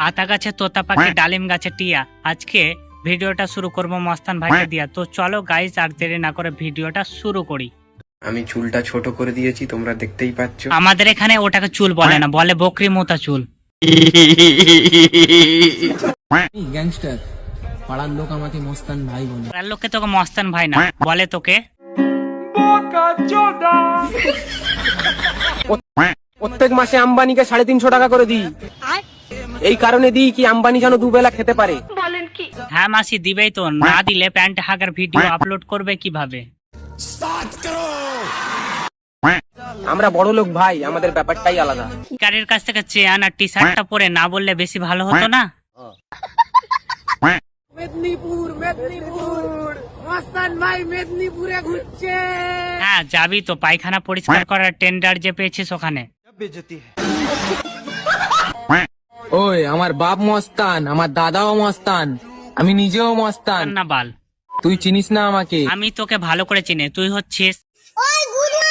আতা গাছে তোতা পাখি, ডালিম গাছে টিয়া। আজকে ভিডিওটা শুরু করবো মস্তান ভাইকে দিয়া। তো চলো গাইস, আর দেরি না করে ভিডিওটা শুরু করি। আমি চুলটা ছোট করে দিয়েছি, তোমরা দেখতেই পাচ্ছ। আমাদের এখানে ওটাকে চুল বলে না, বলে বকরি মোতা চুল। গ্যাংস্টার পাড়ার লোক আমাকে মস্তান ভাই বলে। আর লোকে তোকে মস্তান ভাই না বলে, তোকে প্রত্যেক মাসে আম্বানিকে 350 টাকা করে দিই। এই কারণে দিই কি আম্বানি যেন দুবেলা খেতে পারে। হ্যাঁ মাসি, দিবেই তো, না দিলে প্যান্ট হাগার ভিডিও আপলোড করবে কিভাবে? আমরা বড় লোক ভাই, আমাদের ব্যাপারটাই আলাদা। কারের কাছ থেকে চেয়ান আর টি শার্টটা পরে না বললে বেশি ভালো হতো না? মেদিনীপুর মস্তান ভাই মেদিনীপুরে ঘুরছে। হ্যাঁ যাবি তো, পায়খানা পরিষ্কার করার টেন্ডার যে পেয়েছিস ওখানে। ওই আমার বাপ মস্তান, আমার দাদাও মস্তান, আমি নিজেও মস্তান। না বাল, তুই চিনিস না আমাকে। আমি তোকে ভালো করে চিনি। তুই হচ্ছিস ওই গুলি